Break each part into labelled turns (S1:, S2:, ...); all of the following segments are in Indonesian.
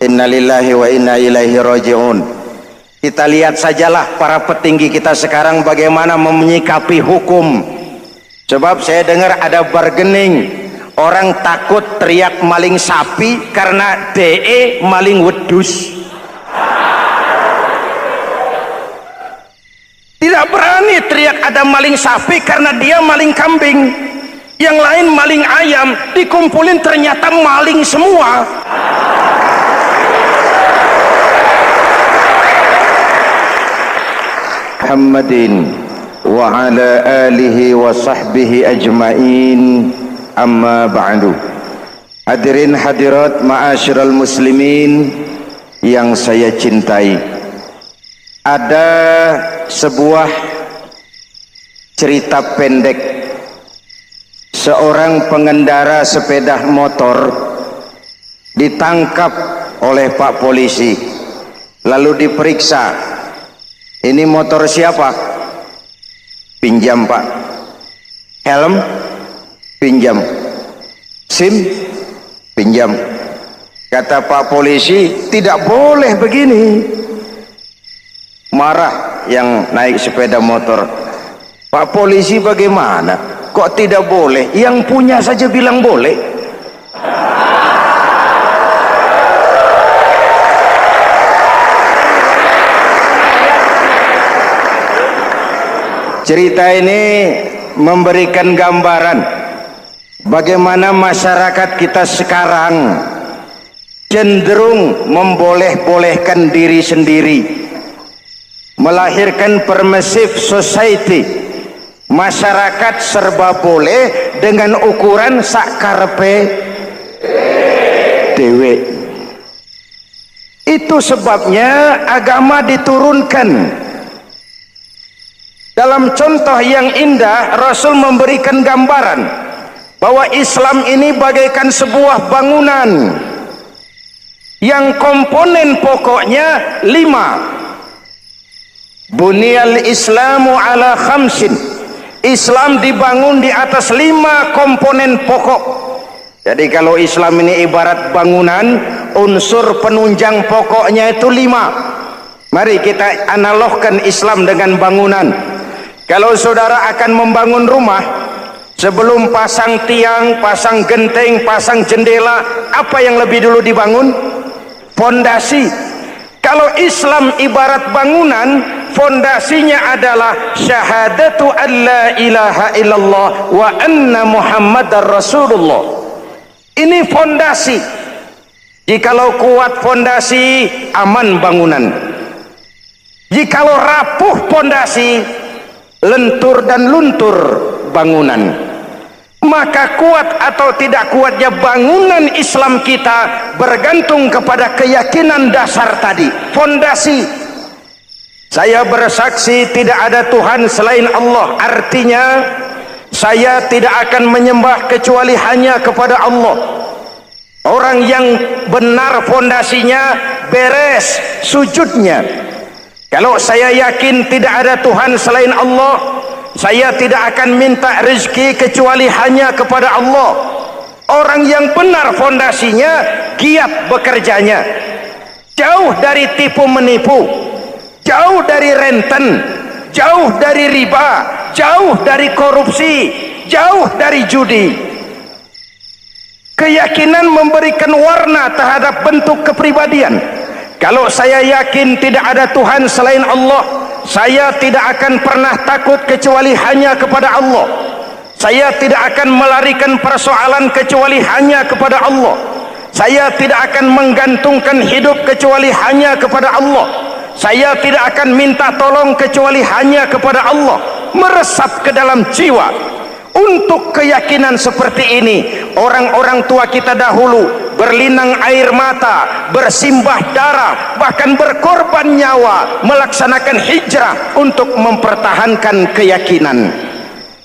S1: Innalillahi wa inna ilaihi raji'un. Kita lihat sajalah para petinggi kita sekarang bagaimana menyikapi hukum. Sebab saya dengar ada bargaining, orang takut teriak maling sapi karena DE maling wedus. Tidak berani teriak ada maling sapi karena dia maling kambing. Yang lain maling ayam, dikumpulin ternyata maling semua. Muhammadin wa ala alihi wa sahbihi ajma'in, amma ba'du. Hadirin hadirat ma'asyiral muslimin yang saya cintai, ada sebuah cerita pendek. Seorang pengendara sepeda motor ditangkap oleh Pak Polisi, lalu diperiksa. Ini motor siapa? Pinjam Pak. Helm? Pinjam. SIM? Pinjam. Kata Pak Polisi, tidak boleh begini. Marah yang naik sepeda motor. Pak Polisi bagaimana? Kok tidak boleh? Yang punya saja bilang boleh. Cerita ini memberikan gambaran bagaimana masyarakat kita sekarang cenderung memboleh-bolehkan diri sendiri, melahirkan permissive society. Masyarakat serba boleh dengan ukuran sakarepe dewe. Itu sebabnya agama diturunkan. Dalam contoh yang indah, Rasul memberikan gambaran bahwa Islam ini bagaikan sebuah bangunan yang komponen pokoknya 5. Bunyal Islamu ala khamsin. Islam dibangun di atas 5 komponen pokok. Jadi kalau Islam ini ibarat bangunan, unsur penunjang pokoknya itu 5. Mari kita analogkan Islam dengan bangunan. Kalau saudara akan membangun rumah, sebelum pasang tiang, pasang genteng, pasang jendela, apa yang lebih dulu dibangun? Fondasi. Kalau Islam ibarat bangunan, fondasinya adalah syahadatu an la ilaha illallah wa anna muhammadar rasulullah. Ini fondasi. Jikalau kuat fondasi, aman bangunan. Jikalau rapuh fondasi, lentur dan luntur bangunan. Maka kuat atau tidak kuatnya bangunan Islam kita bergantung kepada keyakinan dasar tadi, fondasi. Saya bersaksi tidak ada Tuhan selain Allah, artinya saya tidak akan menyembah kecuali hanya kepada Allah. Orang yang benar fondasinya beres sujudnya. Kalau saya yakin tidak ada Tuhan selain Allah, saya tidak akan minta rezeki kecuali hanya kepada Allah. Orang yang benar fondasinya, giat bekerjanya, jauh dari tipu menipu, jauh dari renten, jauh dari riba, jauh dari korupsi, jauh dari judi. Keyakinan memberikan warna terhadap bentuk kepribadian. Kalau saya yakin tidak ada Tuhan selain Allah, saya tidak akan pernah takut kecuali hanya kepada Allah. Saya tidak akan melarikan persoalan kecuali hanya kepada Allah. Saya tidak akan menggantungkan hidup kecuali hanya kepada Allah. Saya tidak akan minta tolong kecuali hanya kepada Allah. Meresap ke dalam jiwa. Untuk keyakinan seperti ini, orang-orang tua kita dahulu berlinang air mata, bersimbah darah, bahkan berkorban nyawa, melaksanakan hijrah untuk mempertahankan keyakinan.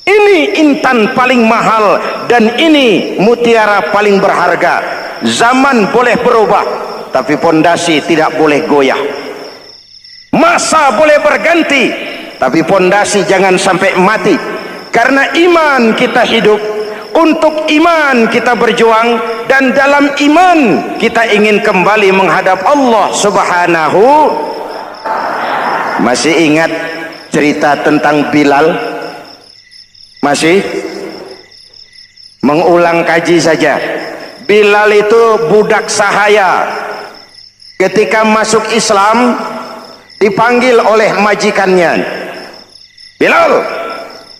S1: Ini intan paling mahal dan ini mutiara paling berharga. Zaman boleh berubah, tapi pondasi tidak boleh goyah. Masa boleh berganti, tapi pondasi jangan sampai mati. Karena iman kita hidup, Untuk iman kita berjuang, dan dalam iman kita ingin kembali menghadap Allah Subhanahu. Masih ingat cerita tentang Bilal? Masih? Mengulang kaji saja. Bilal itu budak sahaya. Ketika masuk Islam dipanggil oleh majikannya. Bilal,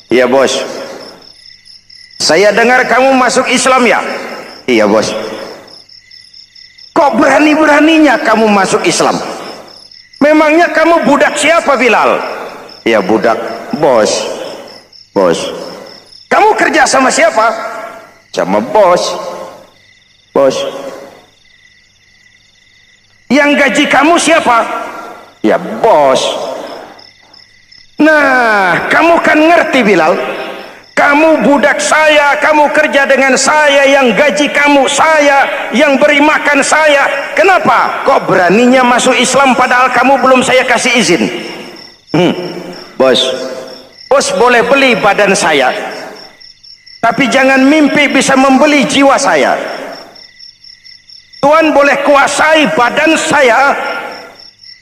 S1: iya bos. Saya dengar kamu masuk Islam ya? Iya bos. Kok berani-beraninya kamu masuk Islam? Memangnya kamu budak siapa Bilal? Ya budak bos. Bos. Kamu kerja sama siapa? Sama bos. Bos. Yang gaji kamu siapa? Ya bos. Nah, kamu kan ngerti Bilal. Kamu budak saya, kamu kerja dengan saya, yang gaji kamu saya, yang beri makan saya. Kenapa? Kok beraninya masuk Islam padahal kamu belum saya kasih izin? Bos, bos boleh beli badan saya, tapi jangan mimpi bisa membeli jiwa saya. Tuhan boleh kuasai badan saya,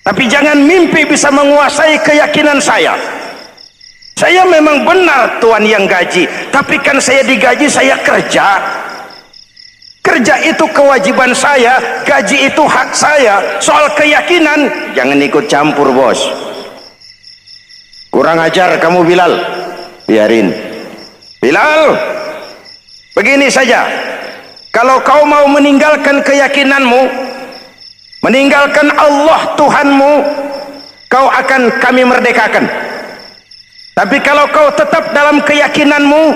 S1: tapi jangan mimpi bisa menguasai keyakinan saya. Saya memang benar Tuhan yang gaji, tapi kan saya digaji, saya kerja. Kerja itu kewajiban saya, gaji itu hak saya. Soal keyakinan jangan ikut campur bos. Kurang ajar kamu Bilal. Biarin Bilal. Begini saja, kalau kau mau meninggalkan keyakinanmu, meninggalkan Allah Tuhanmu, kau akan kami merdekakan. Tapi kalau kau tetap dalam keyakinanmu,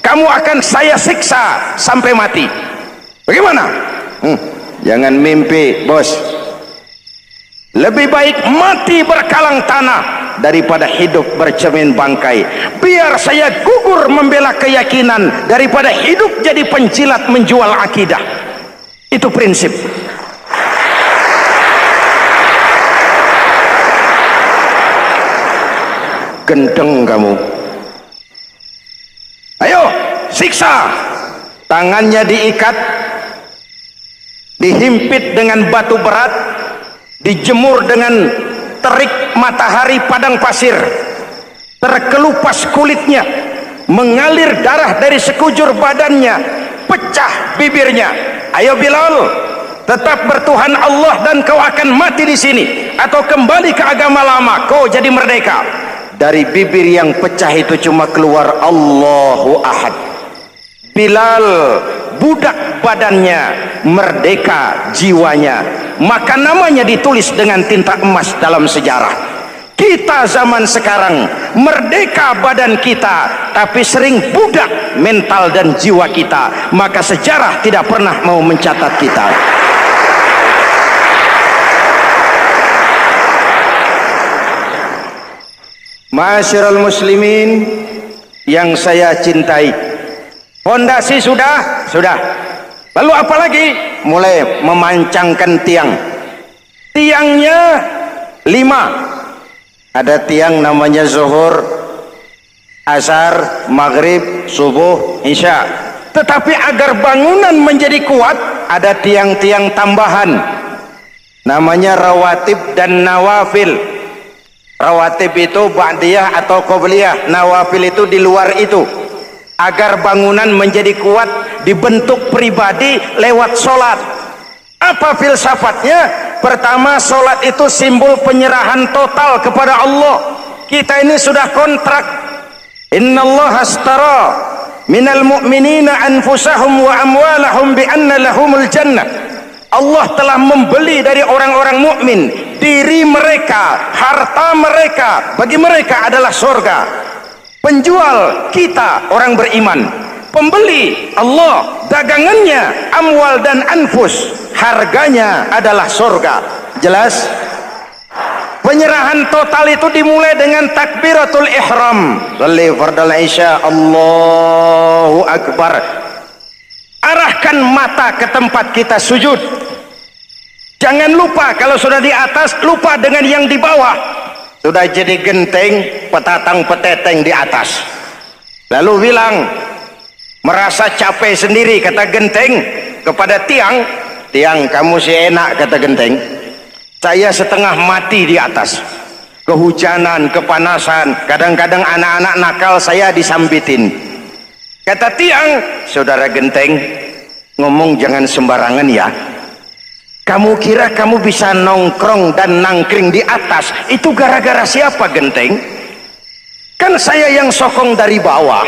S1: kamu akan saya siksa sampai mati. Bagaimana? Jangan mimpi bos. Lebih baik mati berkalang tanah daripada hidup bercermin bangkai. Biar saya gugur membela keyakinan daripada hidup jadi penjilat menjual akidah. Itu prinsip. Gendeng kamu. Ayo siksa. Tangannya diikat, dihimpit dengan batu berat, dijemur dengan terik matahari padang pasir, terkelupas kulitnya, mengalir darah dari sekujur badannya, pecah bibirnya. Ayo Bilal, tetap bertuhan Allah dan kau akan mati di sini, atau kembali ke agama lama, kau jadi merdeka. Dari bibir yang pecah itu cuma keluar Allahu Ahad. Bilal budak badannya, merdeka jiwanya, maka namanya ditulis dengan tinta emas dalam sejarah. Kita zaman sekarang merdeka badan kita, tapi sering budak mental dan jiwa kita, maka sejarah tidak pernah mau mencatat kita. Ma'asyiral muslimin yang saya cintai, fondasi sudah. Lalu apa lagi? Mulai memancangkan tiang. Tiangnya 5. Ada tiang namanya zuhur, asar, maghrib, subuh, isya. Tetapi agar bangunan menjadi kuat, ada tiang-tiang tambahan namanya rawatib dan nawafil. Rawatib itu ba'diyah atau qobliyah, nawafil itu di luar itu. Agar bangunan menjadi kuat, dibentuk pribadi lewat sholat. Apa filsafatnya? Pertama, sholat itu simbol penyerahan total kepada Allah. Kita ini sudah kontrak. Innallaha astara minal mu'minina anfusahum wa amwalahum bi anna lahumul jannah. Allah telah membeli dari orang-orang mukmin diri mereka, harta mereka, bagi mereka adalah surga. Penjual kita orang beriman, pembeli Allah, dagangannya amwal dan anfus, harganya adalah surga. Jelas? Penyerahan total itu dimulai dengan takbiratul ihram. Salli fardal isya, Allahu akbar. Arahkan mata ke tempat kita sujud. Jangan lupa kalau sudah di atas, lupa dengan yang di bawah. Sudah jadi genteng, petatang peteteng di atas. Lalu bilang, merasa capek sendiri, kata Genteng kepada Tiang, "Tiang, kamu sih enak," kata Genteng, "saya setengah mati di atas, kehujanan, kepanasan, kadang-kadang anak-anak nakal saya disambitin." Kata Tiang, "Saudara Genteng, ngomong jangan sembarangan ya. Kamu kira kamu bisa nongkrong dan nangkring di atas itu gara-gara siapa, Genteng? Kan saya yang sokong dari bawah.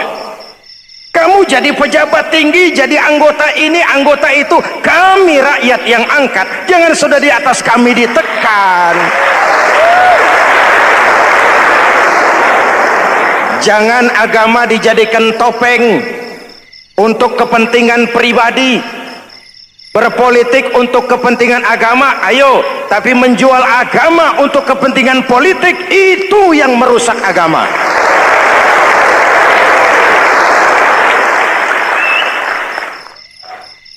S1: Kamu jadi pejabat tinggi, jadi anggota ini, anggota itu, kami rakyat yang angkat. Jangan sudah di atas kami ditekan. Jangan agama dijadikan topeng untuk kepentingan pribadi. Berpolitik untuk kepentingan agama, ayo, tapi menjual agama untuk kepentingan politik, itu yang merusak agama."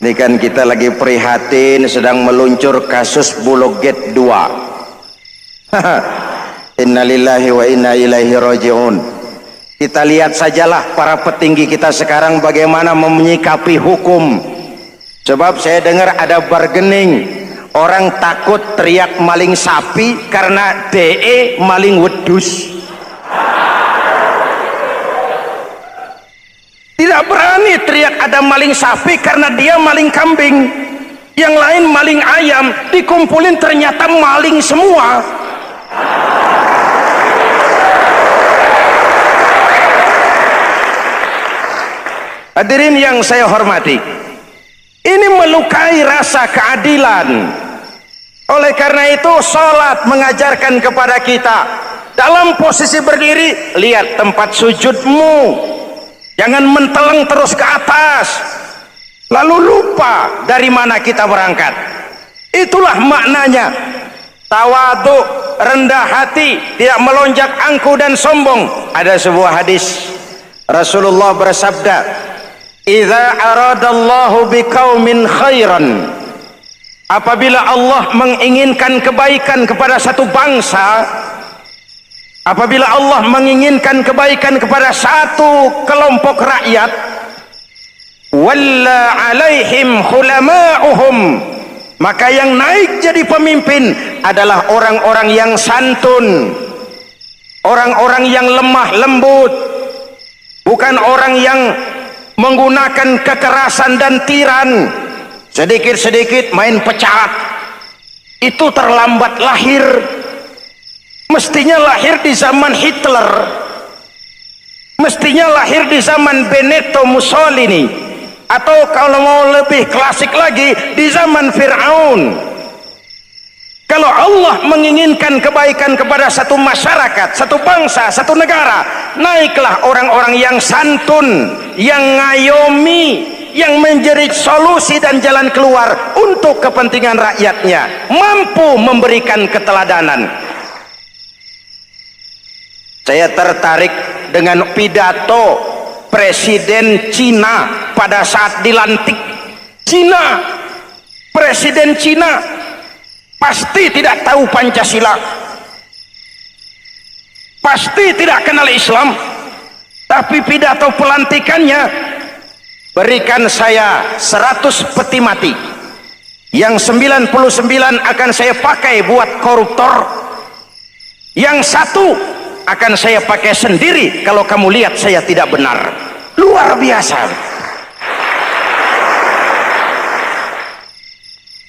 S1: Ini kan kita lagi prihatin sedang meluncur kasus Bulog Gate 2. Innalillahi wa inna ilaihi raji'un. Kita lihat sajalah para petinggi kita sekarang bagaimana menyikapi hukum. Sebab saya dengar ada bargaining, orang takut teriak maling sapi karena DE maling wedus. Tidak berani teriak ada maling sapi karena dia maling kambing. Yang lain maling ayam, dikumpulin ternyata maling semua. Hadirin yang saya hormati, ini melukai rasa keadilan. Oleh karena itu, sholat mengajarkan kepada kita dalam posisi berdiri, lihat tempat sujudmu, jangan menteleng terus ke atas lalu lupa dari mana kita berangkat. Itulah maknanya tawadhu, rendah hati, tidak melonjak angku dan sombong. Ada sebuah hadis Rasulullah bersabda, "Idza aradallahu biqaumin khairan," apabila Allah menginginkan kebaikan kepada satu bangsa, apabila Allah menginginkan kebaikan kepada satu kelompok rakyat, walla alaihim khulama'uhum, maka yang naik jadi pemimpin adalah orang-orang yang santun, orang-orang yang lemah lembut, bukan orang yang menggunakan kekerasan dan tiran, sedikit-sedikit main pecat. Itu terlambat lahir. Mestinya lahir di zaman Hitler, mestinya lahir di zaman Benito Mussolini, atau kalau mau lebih klasik lagi di zaman Fir'aun. Kalau Allah menginginkan kebaikan kepada satu masyarakat, satu bangsa, satu negara, naiklah orang-orang yang santun, yang ngayomi, yang menjadi solusi dan jalan keluar untuk kepentingan rakyatnya, mampu memberikan keteladanan. Saya tertarik dengan pidato Presiden Cina pada saat dilantik. Cina, Presiden Cina pasti tidak tahu Pancasila, pasti tidak kenal Islam, tapi pidato pelantikannya, berikan saya 100 peti mati, yang 99 akan saya pakai buat koruptor, yang satu akan saya pakai sendiri kalau kamu lihat saya tidak benar. Luar biasa.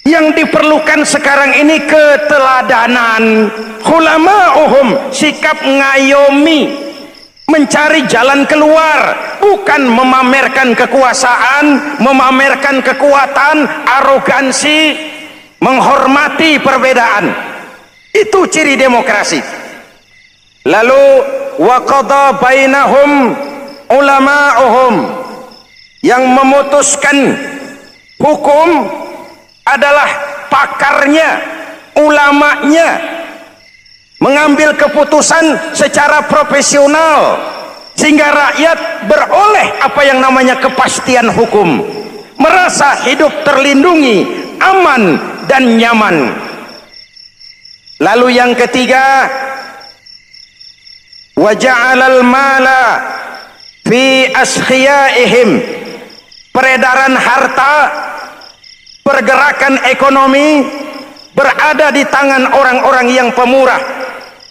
S1: Yang diperlukan sekarang ini keteladanan, khulama'uhum, sikap ngayomi, mencari jalan keluar, bukan memamerkan kekuasaan, memamerkan kekuatan, arogansi, menghormati perbedaan. Itu ciri demokrasi. Lalu wa qada bainahum ulama'uhum, yang memutuskan hukum adalah pakarnya, ulamanya, mengambil keputusan secara profesional sehingga rakyat beroleh apa yang namanya kepastian hukum, merasa hidup terlindungi, aman dan nyaman. Lalu yang ketiga, wa ja'alal mala fi askhiyaihim, peredaran harta, pergerakan ekonomi berada di tangan orang-orang yang pemurah,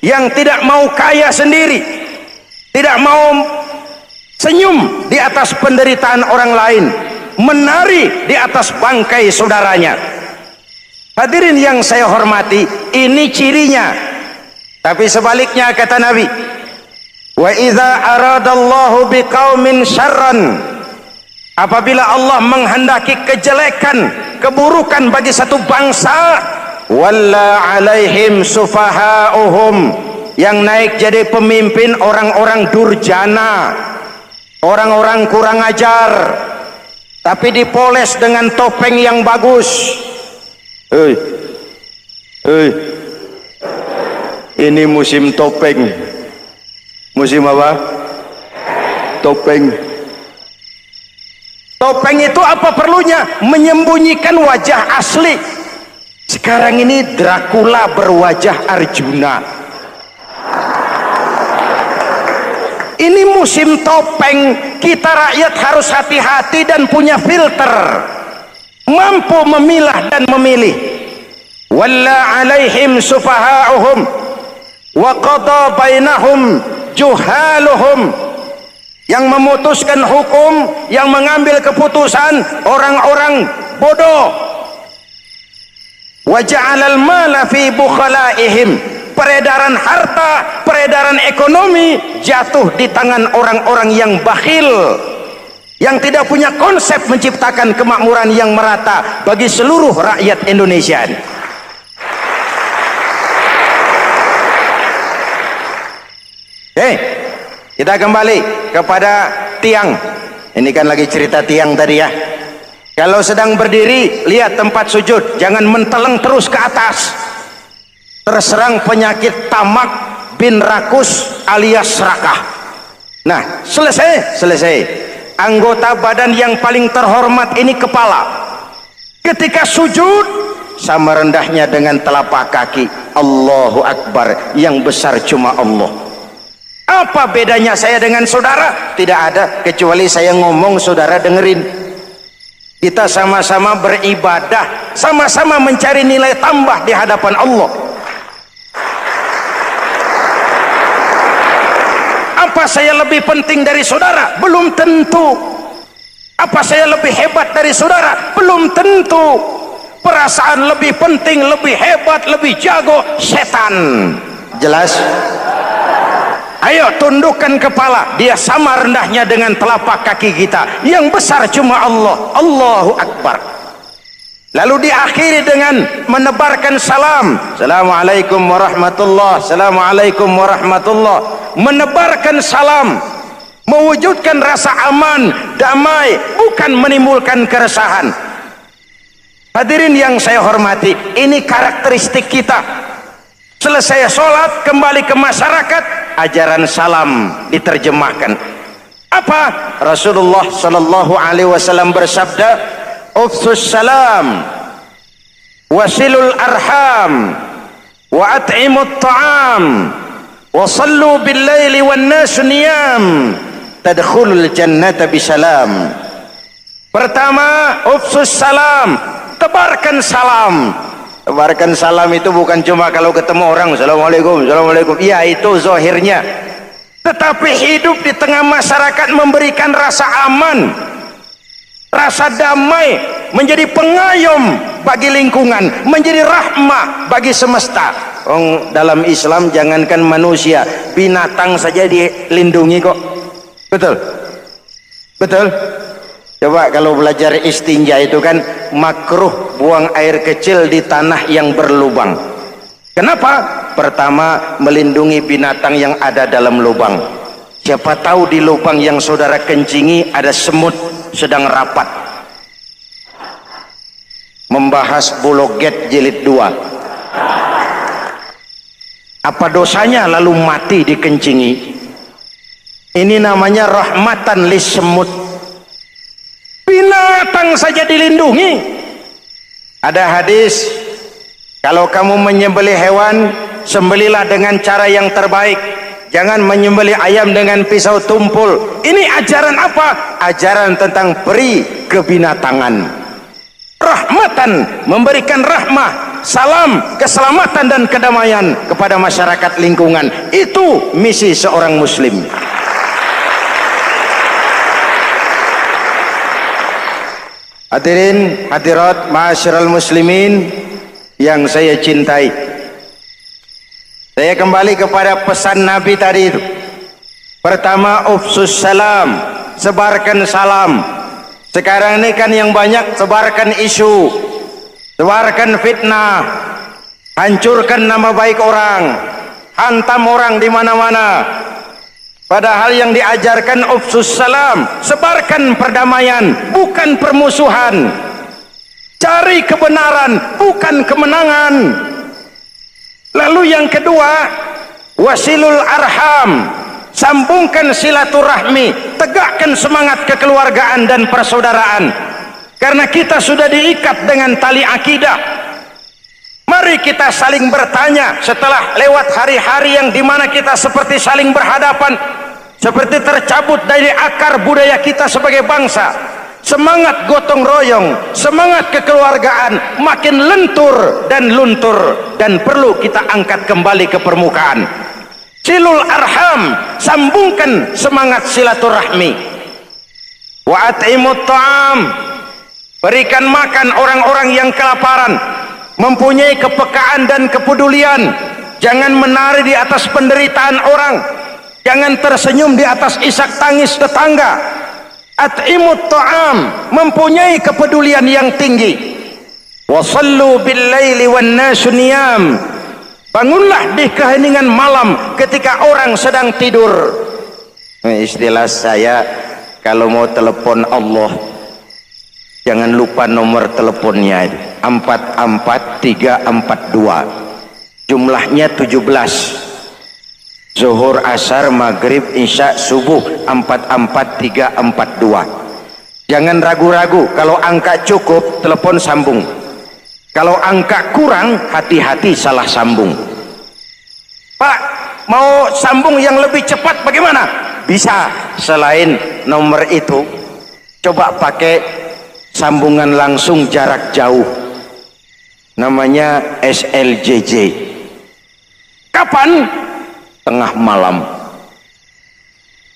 S1: yang tidak mau kaya sendiri, tidak mau senyum di atas penderitaan orang lain, menari di atas bangkai saudaranya. Hadirin yang saya hormati, ini cirinya. Tapi sebaliknya kata Nabi, wa idza aradallahu biqaumin syarran, apabila Allah menghendaki kejelekan, keburukan bagi satu bangsa, walla alaihim sufahauhum, yang naik jadi pemimpin orang-orang durjana, orang-orang kurang ajar, tapi dipoles dengan topeng yang bagus. Ini musim topeng. Musim apa? Topeng. Topeng itu apa perlunya? Menyembunyikan wajah asli. Sekarang ini Dracula berwajah Arjuna. Ini musim topeng. Kita rakyat harus hati-hati dan punya filter, mampu memilah dan memilih. Walla alaihim sufahauhum wa qada bainahum juhaluhum, yang memutuskan hukum, yang mengambil keputusan orang-orang bodoh. Wa ja'alal mala fi bukhalaihim, peredaran harta, peredaran ekonomi jatuh di tangan orang-orang yang bakhil, yang tidak punya konsep menciptakan kemakmuran yang merata bagi seluruh rakyat Indonesia. Kita kembali kepada tiang. Ini kan lagi cerita tiang tadi ya. Kalau sedang berdiri, lihat tempat sujud, jangan menteleng terus ke atas. Terserang penyakit tamak bin rakus alias serakah. Nah, selesai. Anggota badan yang paling terhormat ini kepala. Ketika sujud, sama rendahnya dengan telapak kaki. Allahu Akbar, yang besar cuma Allah. Apa bedanya saya dengan saudara? Tidak ada, kecuali saya ngomong saudara dengerin. Kita sama-sama beribadah, sama-sama mencari nilai tambah di hadapan Allah. Apa saya lebih penting dari saudara? Belum tentu. Apa saya lebih hebat dari saudara? Belum tentu. Perasaan lebih penting, lebih hebat, lebih jago setan. Jelas? Ayo tundukkan kepala, dia sama rendahnya dengan telapak kaki kita. Yang besar cuma Allah. Allahu Akbar. Lalu diakhiri dengan menebarkan salam. Assalamualaikum warahmatullah. Assalamualaikum warahmatullah. Menebarkan salam, mewujudkan rasa aman, damai, bukan menimbulkan keresahan. Hadirin yang saya hormati, ini karakteristik kita. Selesai sholat, kembali ke masyarakat, ajaran salam diterjemahkan. Apa? Rasulullah sallallahu alaihi wasallam bersabda, "Ufsus salam, wasilul arham, wa at'imut ta'am, wa sallu bil laili wan nasu niyam, tadkhulul jannata bisalam." Pertama, ufsus salam, tebarkan salam. Tebarkan salam itu bukan cuma kalau ketemu orang assalamualaikum, assalamualaikum. Ya, itu zahirnya. Tetapi hidup di tengah masyarakat memberikan rasa aman, rasa damai, menjadi pengayom bagi lingkungan, menjadi rahmah bagi semesta. Dalam Islam jangankan manusia, binatang saja dilindungi kok. Betul? Betul? Coba kalau belajar istinja itu kan makruh buang air kecil di tanah yang berlubang. Kenapa? Pertama, melindungi binatang yang ada dalam lubang. Siapa tahu di lubang yang saudara kencingi ada semut sedang rapat. Membahas Buloget jilid 2. Apa dosanya lalu mati dikencingi? Ini namanya rahmatan lis semut. Binatang saja dilindungi. Ada hadis, kalau kamu menyembelih hewan, sembelilah dengan cara yang terbaik. Jangan menyembelih ayam dengan pisau tumpul. Ini ajaran apa? Ajaran tentang beri kebinatangan. Rahmatan, memberikan rahmah, salam, keselamatan dan kedamaian kepada masyarakat lingkungan. Itu misi seorang muslim. Hadirin hadirat ma'asyiral muslimin yang saya cintai, saya kembali kepada pesan Nabi tadi itu. Pertama, ufsus salam, sebarkan salam. Sekarang ini kan yang banyak sebarkan isu, sebarkan fitnah, hancurkan nama baik orang, hantam orang di mana-mana. Padahal yang diajarkan ufsus salam, sebarkan perdamaian, bukan permusuhan. Cari kebenaran, bukan kemenangan. Lalu yang kedua, wasilul arham, sambungkan silaturahmi, tegakkan semangat kekeluargaan dan persaudaraan. Karena kita sudah diikat dengan tali akidah. Mari kita saling bertanya setelah lewat hari-hari yang dimana kita seperti saling berhadapan, seperti tercabut dari akar budaya kita sebagai bangsa. Semangat gotong royong, semangat kekeluargaan makin lentur dan luntur, dan perlu kita angkat kembali ke permukaan. Silul arham, sambungkan semangat silaturahmi. Wa at'imut ta'am, berikan makan orang-orang yang kelaparan, mempunyai kepekaan dan kepedulian. Jangan menari di atas penderitaan orang, jangan tersenyum di atas isak tangis tetangga. At'imut ta'am, mempunyai kepedulian yang tinggi. Wa sallu bil laili wan nasu niyam, bangunlah di keheningan malam ketika orang sedang tidur. Istilah saya, kalau mau telepon Allah, jangan lupa nomor teleponnya, 44342, jumlahnya 17. Zuhur, asar, maghrib, isya, subuh, 44342. Jangan ragu-ragu, kalau angka cukup telepon sambung, kalau angka kurang hati-hati salah sambung. Pak, mau sambung yang lebih cepat bagaimana? Bisa, selain nomor itu coba pakai sambungan langsung jarak jauh, namanya SLJJ. Kapan? Tengah malam.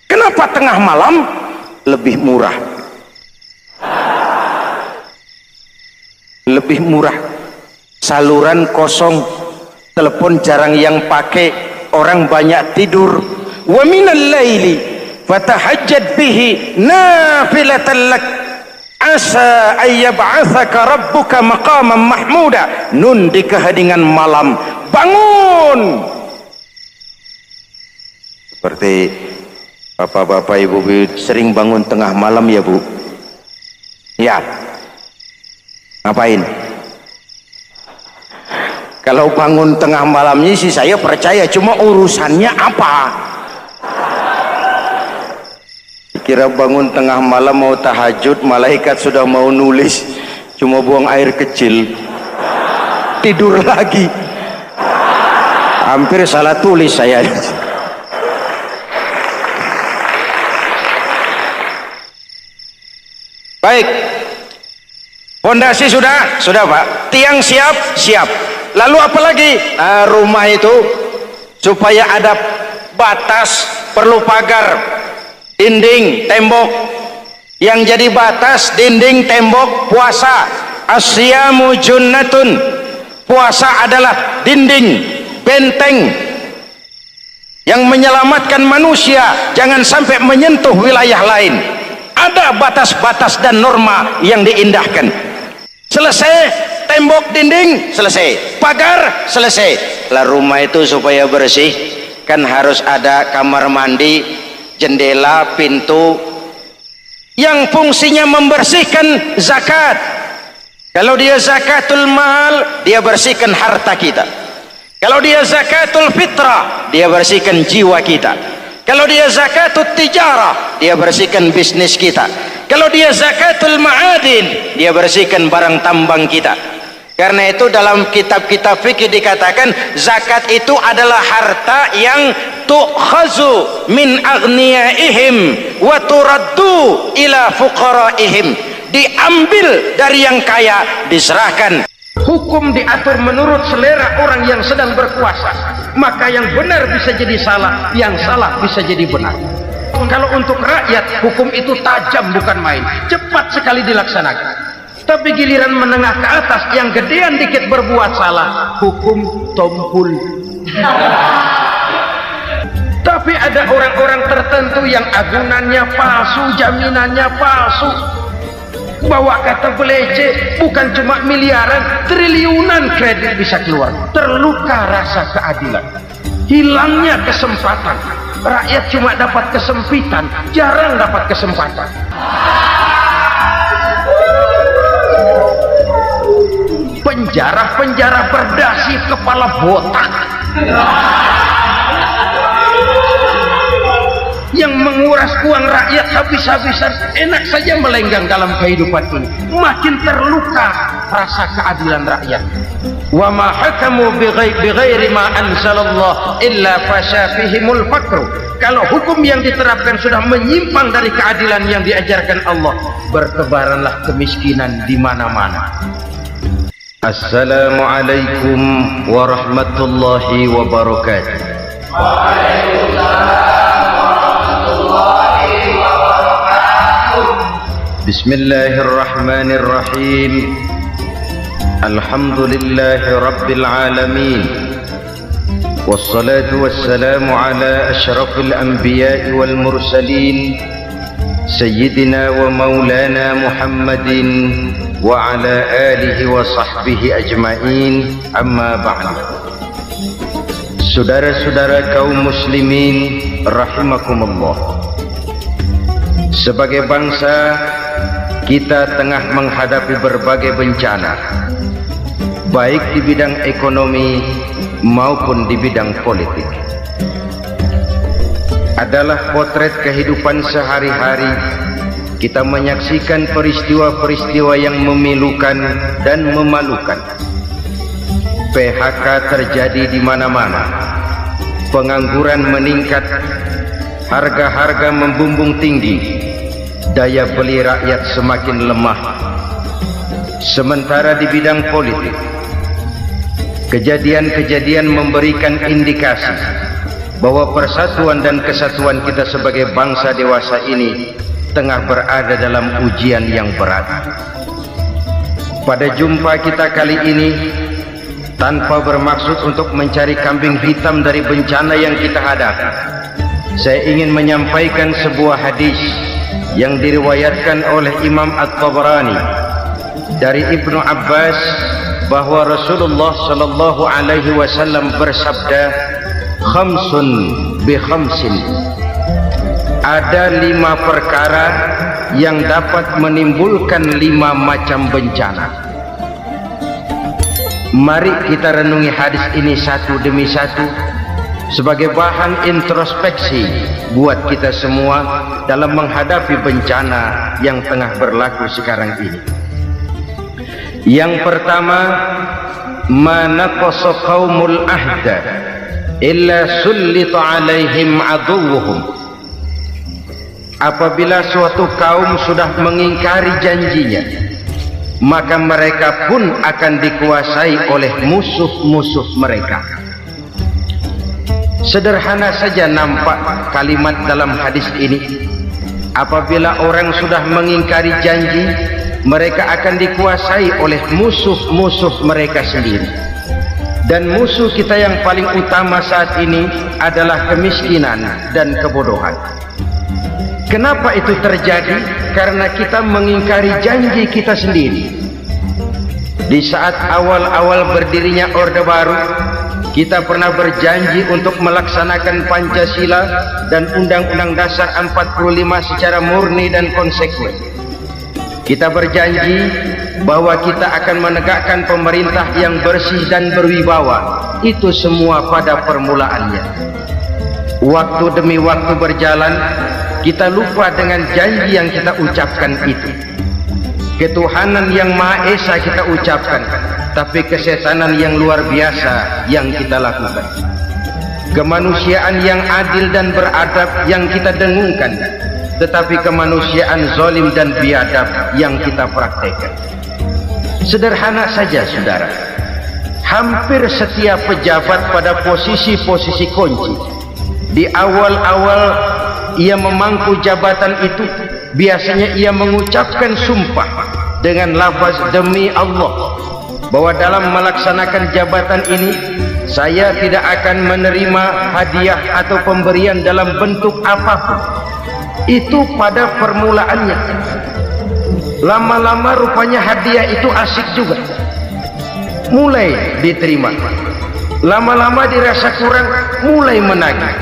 S1: Kenapa tengah malam? Lebih murah. Lebih murah. Saluran kosong, telepon jarang yang pakai, orang banyak tidur. Wa minal laili fatahajjad bihi nafilatan lak asa ayyab'atsaka rabbuka maqaman mahmuda. Nun, di keheningan malam bangun. Seperti bapak-bapak, ibu-ibu sering bangun tengah malam ya Bu? Ya. Ngapain? Kalau bangun tengah malamnya sih saya percaya, cuma urusannya apa? Kira bangun tengah malam mau tahajud, malaikat sudah mau nulis, cuma buang air kecil, tidur lagi. Hampir salah tulis saya. Baik, fondasi sudah Pak, tiang siap. Lalu apa lagi? Nah, rumah itu supaya ada batas, perlu pagar, dinding, tembok. Yang jadi batas, dinding, tembok, puasa. Asyamu junnatun, puasa adalah dinding, benteng yang menyelamatkan manusia jangan sampai menyentuh wilayah lain. Ada batas-batas dan norma yang diindahkan. Selesai, tembok, dinding, selesai. Pagar, selesai. Lah rumah itu supaya bersih, kan harus ada kamar mandi, jendela, pintu, yang fungsinya membersihkan zakat. Kalau dia zakatul mal, dia bersihkan harta kita. Kalau dia zakatul fitrah, dia bersihkan jiwa kita. Kalau dia zakatul tijarah, dia bersihkan bisnis kita. Kalau dia zakatul ma'adin, dia bersihkan barang tambang kita. Karena itu dalam kitab-kitab fikih dikatakan zakat itu adalah harta yang tu'khazu min aghniyaihim wa turaddu ila fuqaraihim. diambil dari yang kaya, diserahkan. Hukum diatur menurut selera orang yang sedang berkuasa, maka yang benar bisa jadi salah, yang salah bisa jadi benar. Kalau untuk rakyat, hukum itu tajam bukan main, cepat sekali dilaksanakan. Tapi giliran menengah ke atas yang gedean dikit berbuat salah, hukum tompul. Tapi ada orang-orang tertentu yang agunannya palsu, jaminannya palsu, bawa kata belece, bukan cuma miliaran, triliunan kredit bisa keluar. Terluka rasa keadilan, hilangnya kesempatan. Rakyat cuma dapat kesempitan, jarang dapat kesempatan. Penjara-penjara berdasi kepala botak yang menguras uang rakyat habis-habisan, enak saja melenggang dalam kehidupan ini. Makin terluka rasa keadilan rakyat. Wa ma hakamu bighairi ma anzalallah illa fasha fihimul faqru. Kalau hukum yang diterapkan sudah menyimpang dari keadilan yang diajarkan Allah, bertebaranlah kemiskinan di mana-mana. Assalamualaikum warahmatullahi wabarakatuh. Bismillahirrahmanirrahim. Alhamdulillahi rabbil alamin. Wassalatu wassalamu ala asyrafil anbiya'i wal mursalin, sayyidina wa maulana Muhammadin wa ala alihi wa sahbihi ajma'in. Amma ba'd. Saudara-saudara kaum muslimin rahimakumullah, sebagai bangsa kita tengah menghadapi berbagai bencana, baik di bidang ekonomi maupun di bidang politik. Adalah potret kehidupan sehari-hari. Kita menyaksikan peristiwa-peristiwa yang memilukan dan memalukan. PHK terjadi di mana-mana, pengangguran meningkat, harga-harga membumbung tinggi, daya beli rakyat semakin lemah. Sementara di bidang politik, kejadian-kejadian memberikan indikasi bahwa persatuan dan kesatuan kita sebagai bangsa dewasa ini tengah berada dalam ujian yang berat. Pada jumpa kita kali ini, tanpa bermaksud untuk mencari kambing hitam dari bencana yang kita hadapi, saya ingin menyampaikan sebuah hadis yang diriwayatkan oleh Imam At-Tabarani dari Ibnu Abbas bahwa Rasulullah sallallahu alaihi wasallam bersabda, khamsun bi khamsin. Ada 5 perkara yang dapat menimbulkan 5 macam bencana. Mari kita renungi hadis ini satu demi satu sebagai bahan introspeksi buat kita semua dalam menghadapi bencana yang tengah berlaku sekarang ini. Yang pertama, manaqasa qaumul ahda illa sullita alaihim aduwwuhum. Apabila suatu kaum sudah mengingkari janjinya, maka mereka pun akan dikuasai oleh musuh-musuh mereka. Sederhana saja nampak kalimat dalam hadis ini. Apabila orang sudah mengingkari janji, mereka akan dikuasai oleh musuh-musuh mereka sendiri. Dan musuh kita yang paling utama saat ini adalah kemiskinan dan kebodohan. Kenapa itu terjadi? Karena kita mengingkari janji kita sendiri. Di saat awal-awal berdirinya Orde Baru, kita pernah berjanji untuk melaksanakan Pancasila dan Undang-Undang Dasar 45 secara murni dan konsekuen. Kita berjanji bahwa kita akan menegakkan pemerintah yang bersih dan berwibawa. Itu semua pada permulaannya. Waktu demi waktu berjalan, kita lupa dengan janji yang kita ucapkan itu. Ketuhanan yang Maha Esa kita ucapkan, tapi kesetanan yang luar biasa yang kita lakukan. Kemanusiaan yang adil dan beradab yang kita dengungkan, tetapi kemanusiaan zalim dan biadab yang kita praktekkan. Sederhana saja saudara, hampir setiap pejabat pada posisi-posisi kunci di awal-awal ia memangku jabatan itu, biasanya ia mengucapkan sumpah dengan lafaz demi Allah bahwa dalam melaksanakan jabatan ini saya tidak akan menerima hadiah atau pemberian dalam bentuk apapun. Itu pada permulaannya. Lama-lama rupanya hadiah itu asik juga, mulai diterima. Lama-lama dirasa kurang, mulai menagih,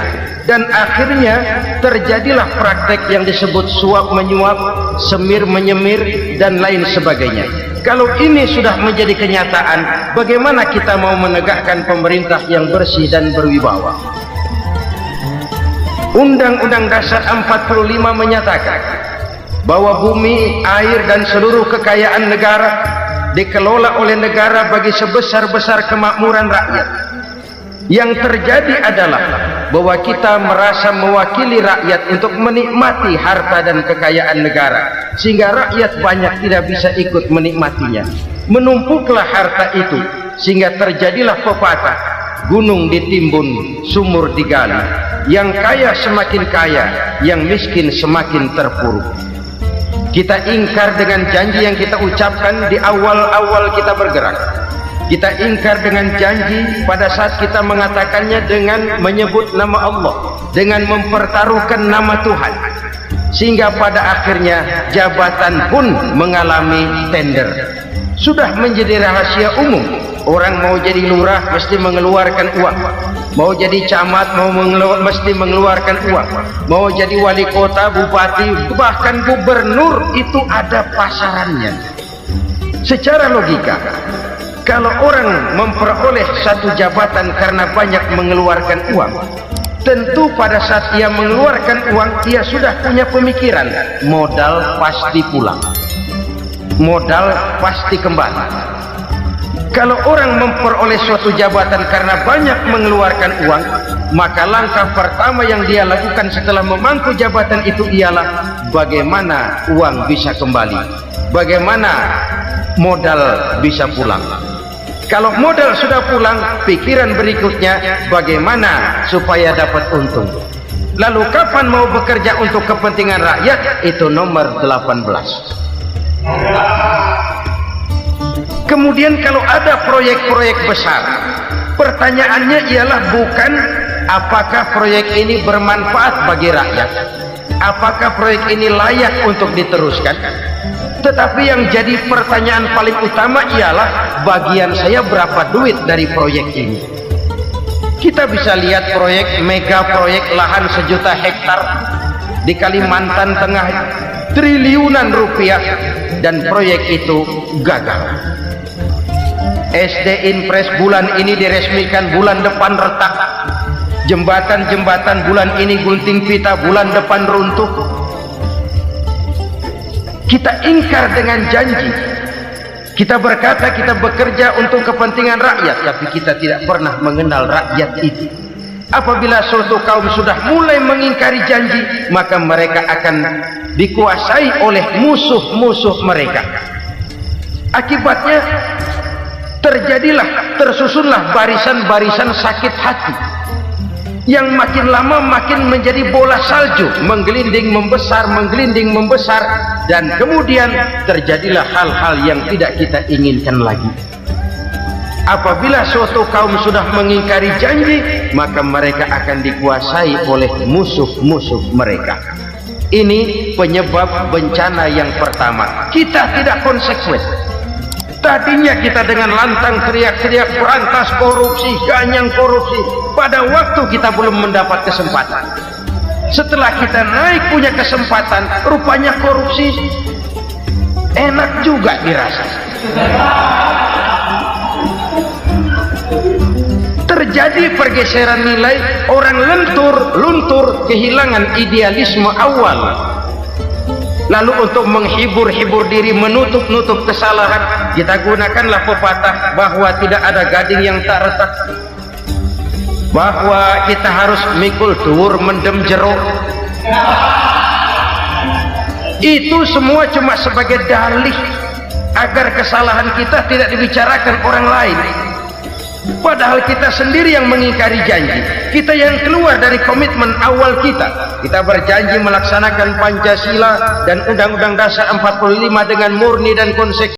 S1: dan akhirnya terjadilah praktek yang disebut suap menyuap, semir menyemir, dan lain sebagainya. Kalau ini sudah menjadi kenyataan, bagaimana kita mau menegakkan pemerintah yang bersih dan berwibawa? Undang-Undang Dasar 45 menyatakan bahwa bumi, air, dan seluruh kekayaan negara dikelola oleh negara bagi sebesar-besar kemakmuran rakyat. Yang terjadi adalah bahwa kita merasa mewakili rakyat untuk menikmati harta dan kekayaan negara, sehingga rakyat banyak tidak bisa ikut menikmatinya. Menumpuklah harta itu sehingga terjadilah pepatah, gunung ditimbun, sumur digali. Yang kaya semakin kaya, yang miskin semakin terpuruk. Kita ingkar dengan janji yang kita ucapkan di awal-awal kita bergerak. Kita ingkar dengan janji pada saat kita mengatakannya dengan menyebut nama Allah, dengan mempertaruhkan nama Tuhan, sehingga pada akhirnya jabatan pun mengalami tender. Sudah menjadi rahasia umum, orang mau jadi lurah mesti mengeluarkan uang, mau jadi camat mesti mengeluarkan uang, mau jadi wali kota, bupati, bahkan gubernur, itu ada pasarannya. Secara logika, kalau orang memperoleh satu jabatan karena banyak mengeluarkan uang, tentu pada saat ia mengeluarkan uang, ia sudah punya pemikiran, modal pasti pulang, modal pasti kembali. Kalau orang memperoleh suatu jabatan karena banyak mengeluarkan uang, maka langkah pertama yang dia lakukan setelah memangku jabatan itu ialah bagaimana uang bisa kembali, bagaimana modal bisa pulang. Kalau modal sudah pulang, pikiran berikutnya bagaimana supaya dapat untung. Lalu kapan mau bekerja untuk kepentingan rakyat? Itu nomor 18. Kemudian kalau ada proyek-proyek besar, pertanyaannya ialah bukan apakah proyek ini bermanfaat bagi rakyat, apakah proyek ini layak untuk diteruskan, tetapi yang jadi pertanyaan paling utama ialah bagian saya berapa duit dari proyek ini. Kita bisa lihat proyek, mega proyek lahan 1 juta hektar di Kalimantan Tengah, triliunan rupiah, dan proyek itu gagal. SD Impres bulan ini diresmikan, bulan depan retak. Jembatan-jembatan bulan ini gunting pita, bulan depan runtuh. Kita ingkar dengan janji. Kita berkata kita bekerja untuk kepentingan rakyat, tapi kita tidak pernah mengenal rakyat itu. Apabila suatu kaum sudah mulai mengingkari janji, maka mereka akan dikuasai oleh musuh-musuh mereka. Akibatnya tersusunlah barisan-barisan sakit hati yang makin lama makin menjadi bola salju, menggelinding membesar, dan kemudian terjadilah hal-hal yang tidak kita inginkan lagi. Apabila suatu kaum sudah mengingkari janji, maka mereka akan dikuasai oleh musuh-musuh mereka. Ini penyebab bencana yang pertama. Kita tidak konsekuen. Tadinya kita dengan lantang teriak-teriak berantas korupsi, ganyang korupsi. Pada waktu kita belum mendapat kesempatan. Setelah kita naik punya kesempatan, rupanya korupsi enak juga dirasa. Terjadi pergeseran nilai, orang luntur, kehilangan idealisme awal. Lalu untuk menghibur diri, menutup kesalahan, kita gunakanlah pepatah bahwa tidak ada gading yang tak retak, bahwa kita harus mikul dhuwur mendem jero. Itu semua cuma sebagai dalih agar kesalahan kita tidak dibicarakan orang lain. Padahal kita sendiri yang mengingkari janji. Kita yang keluar dari komitmen awal kita. Kita berjanji melaksanakan Pancasila dan Undang-Undang Dasar 45 dengan murni dan konsekuen.